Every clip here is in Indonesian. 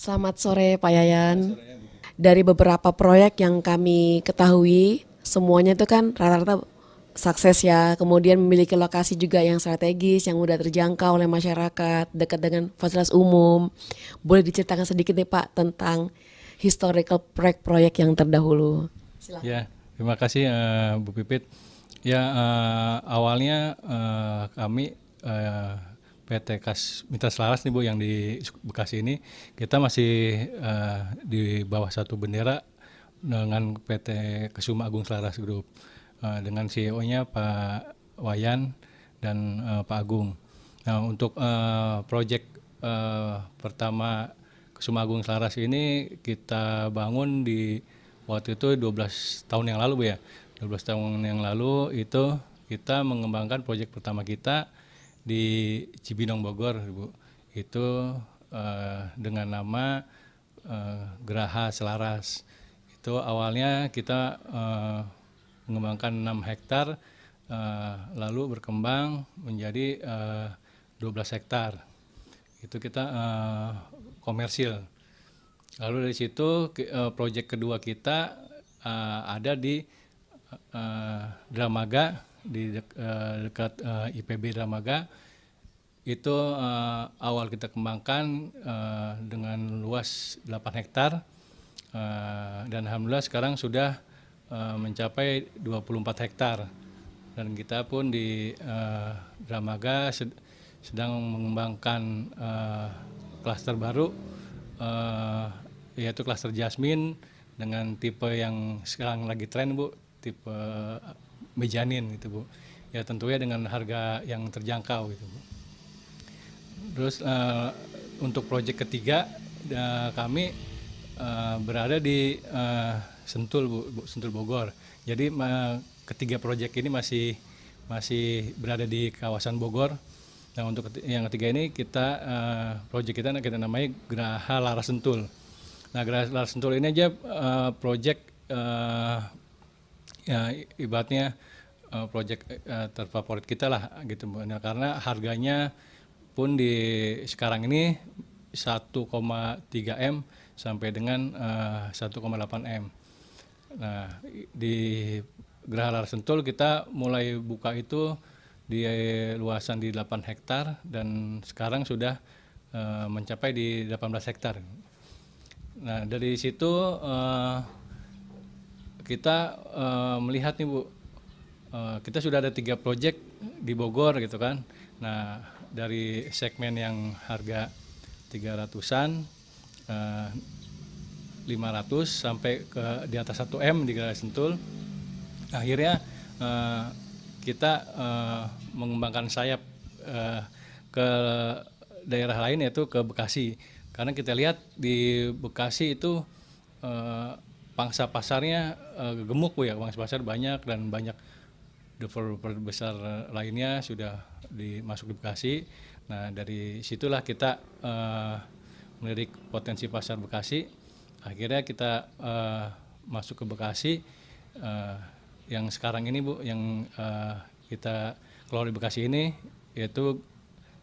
Selamat sore Pak Yayan. Dari beberapa proyek yang kami ketahui, semuanya itu kan rata-rata sukses ya. Kemudian memiliki lokasi juga yang strategis, yang mudah terjangkau oleh masyarakat, dekat dengan fasilitas umum. Boleh diceritakan sedikit nih Pak tentang historical proyek-proyek yang terdahulu. Silakan. Ya, terima kasih Bu Pipit. Ya, awalnya kami PT Kas Mitra Selaras nih Bu yang di Bekasi ini kita masih di bawah satu bendera dengan PT Kesuma Agung Selaras Group dengan CEO-nya Pak Wayan dan Pak Agung. Nah, untuk proyek pertama Kesuma Agung Selaras ini kita bangun di waktu itu 12 tahun yang lalu Bu ya. 12 tahun yang lalu itu kita mengembangkan proyek pertama kita di Cibinong Bogor Bu. Itu dengan nama Geraha Selaras. Itu awalnya kita mengembangkan 6 hektar lalu berkembang menjadi 12 hektar. Itu kita komersil. Lalu dari situ proyek kedua kita ada di Dramaga dekat IPB Dramaga. Itu awal kita kembangkan dengan luas 8 hektar dan alhamdulillah sekarang sudah mencapai 24 hektar. Dan kita pun di Dramaga sedang mengembangkan klaster baru yaitu klaster Jasmine dengan tipe yang sekarang lagi tren Bu, tipe mezanin gitu Bu. Ya tentunya dengan harga yang terjangkau gitu Bu. Terus untuk proyek ketiga kami berada di Sentul Bu, Sentul Bogor. Jadi ketiga proyek ini masih berada di kawasan Bogor. Nah untuk yang ketiga ini proyek kita namanya Geraha Laras Sentul. Nah Geraha Laras Sentul ini aja proyek ya ibaratnya proyek terfavorit kita lah gitu Bu. Nah, karena harganya pun di sekarang ini 1,3 M sampai dengan 1,8 M. Nah di Geraha Laras Sentul kita mulai buka itu di luasan di 8 hektar dan sekarang sudah mencapai di 18 hektar. Nah dari situ kita melihat nih Bu, kita sudah ada 3 proyek di Bogor gitu kan. Nah dari segmen yang harga 300-an, 500 sampai ke di atas 1 M di Geraha Sentul. Akhirnya kita mengembangkan sayap ke daerah lain yaitu ke Bekasi. Karena kita lihat di Bekasi itu pangsa pasarnya gemuk Bu ya, pangsa pasar banyak dan banyak developer besar lainnya sudah masuk di Bekasi. Nah dari situlah kita melirik potensi pasar Bekasi. Akhirnya kita masuk ke Bekasi. Yang sekarang ini Bu, yang kita kelola di Bekasi ini yaitu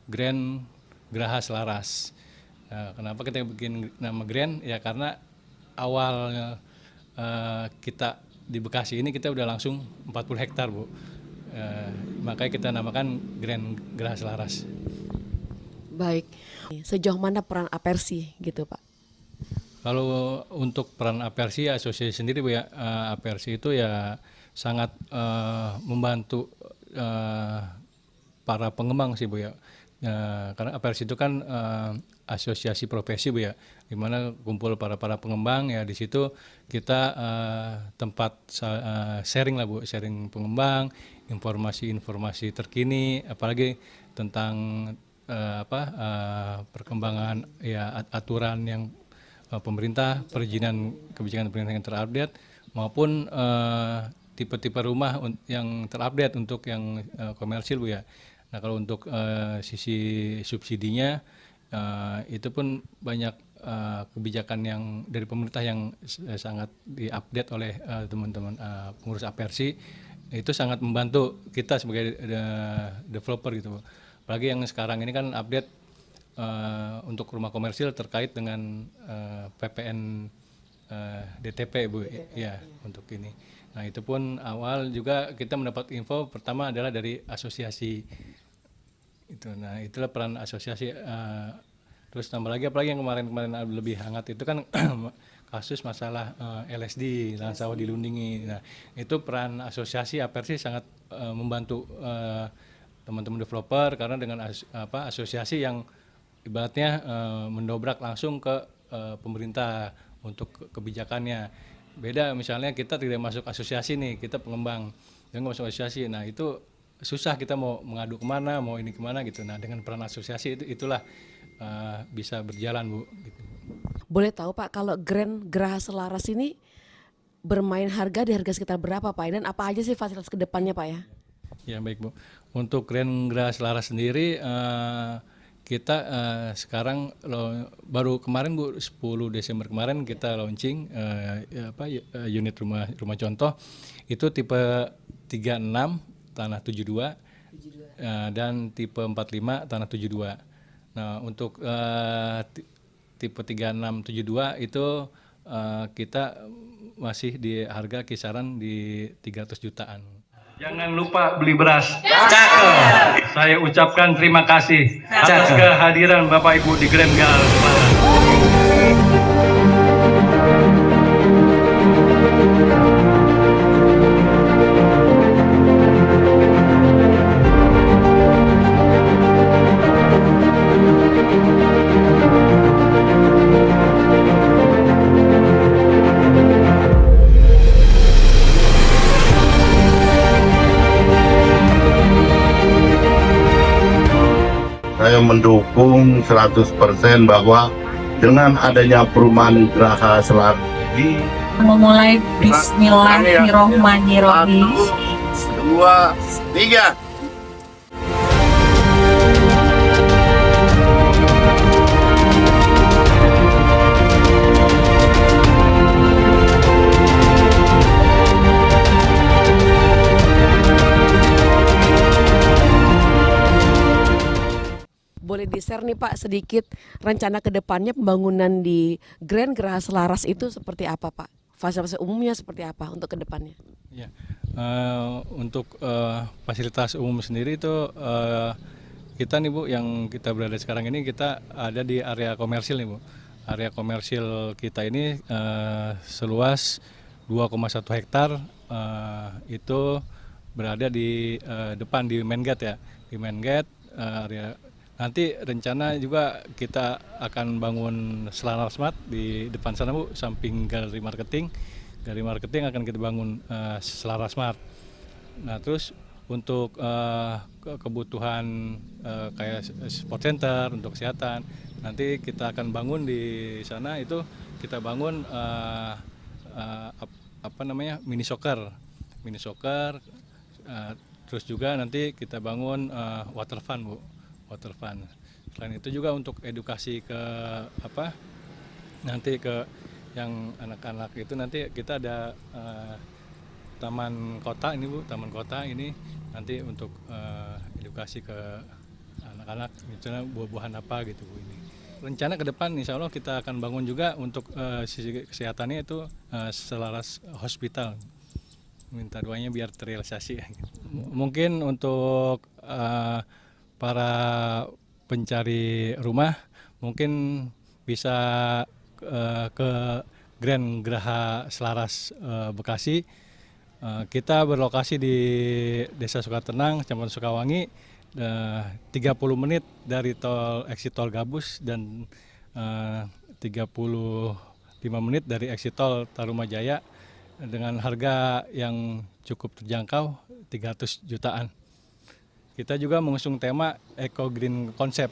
Grand Geraha Selaras. Nah, kenapa kita bikin nama Grand? Ya karena awal kita di Bekasi ini kita udah langsung 40 hektar Bu. Makanya kita namakan Grand Geraha Selaras. Baik. Sejauh mana peran Apersi gitu Pak? Kalau untuk peran Apersi asosiasi sendiri Bu ya, Apersi itu ya sangat membantu para pengembang sih Bu ya. Karena Apersi itu kan asosiasi profesi Bu ya, di mana kumpul para pengembang ya, di situ kita tempat sharing lah Bu, sharing pengembang, informasi-informasi terkini, apalagi tentang perkembangan ya aturan yang pemerintah, perizinan kebijakan pemerintah yang terupdate maupun tipe-tipe rumah yang terupdate untuk yang komersil Bu ya. Nah kalau untuk sisi subsidinya itu pun banyak kebijakan yang dari pemerintah yang sangat diupdate oleh teman-teman pengurus Apersi, itu sangat membantu kita sebagai developer gitu. Apalagi yang sekarang ini kan update untuk rumah komersil terkait dengan PPN DTP Bu, ya untuk ini. Nah itu pun awal juga kita mendapat info pertama adalah dari asosiasi itu. Nah itulah peran asosiasi. Terus tambah lagi apalagi yang kemarin-kemarin lebih hangat itu kan kasus masalah LSD lahan sawah dilindungi. Nah itu peran asosiasi Apersi sangat membantu teman-teman developer karena dengan asosiasi yang ibaratnya mendobrak langsung ke pemerintah untuk kebijakannya. Beda misalnya kita tidak masuk asosiasi nih, kita pengembang, jangan masuk asosiasi. Nah itu susah kita mau mengadu kemana, mau ini kemana gitu. Nah dengan peran asosiasi itulah bisa berjalan Bu. Gitu. Boleh tahu Pak, kalau Grand Geraha Selaras ini bermain harga di harga sekitar berapa Pak? Dan apa aja sih fasilitas kedepannya Pak ya? Ya baik Bu. Untuk Grand Geraha Selaras sendiri kita sekarang baru kemarin Bu 10 Desember kemarin kita launching unit rumah contoh itu tipe 36 tanah 72 dan tipe 45 tanah 72. Nah untuk tipe 3672 itu kita masih di harga kisaran di 300 jutaan. Jangan lupa beli beras. Cakep. Saya ucapkan terima kasih atas kehadiran Bapak Ibu di Grand Geraha Selaras. Saya mendukung 100% bahwa dengan adanya perumahan Geraha Selaras ini memulai Bismillahirrohmanirrohim. 1, 2, 3. Boleh di-share nih Pak sedikit rencana ke depannya pembangunan di Grand Geraha Selaras itu seperti apa Pak? Fasilitas umumnya seperti apa untuk ke depannya? Ya, untuk fasilitas umum sendiri itu kita nih Bu yang kita berada sekarang ini kita ada di area komersil nih Bu. Area komersil kita ini seluas 2,1 hektar itu berada di depan di main gate ya. Di main gate area. Nanti rencana juga kita akan bangun Selana Smart di depan sana Bu, samping galeri marketing. Galeri marketing akan kita bangun Selana Smart. Nah terus untuk kebutuhan kayak sport center untuk kesehatan, nanti kita akan bangun di sana itu kita bangun mini soccer, terus juga nanti kita bangun water fun Bu. Water fun. Selain itu juga untuk edukasi ke nanti ke yang anak-anak itu nanti kita ada taman kota ini Bu, taman kota ini nanti untuk edukasi ke anak-anak misalnya buah-buahan apa gitu Bu ini. Rencana ke depan insya Allah kita akan bangun juga untuk sisi kesehatannya itu Selaras Hospital. Minta doanya biar terrealisasi. Mungkin untuk para pencari rumah mungkin bisa ke Grand Geraha Selaras Bekasi. Kita berlokasi di Desa Sukatenang, Kecamatan Sukawangi, 30 menit dari exit tol Gabus dan 35 menit dari exit tol Tarumajaya dengan harga yang cukup terjangkau 300 jutaan. Kita juga mengusung tema Eco Green Concept.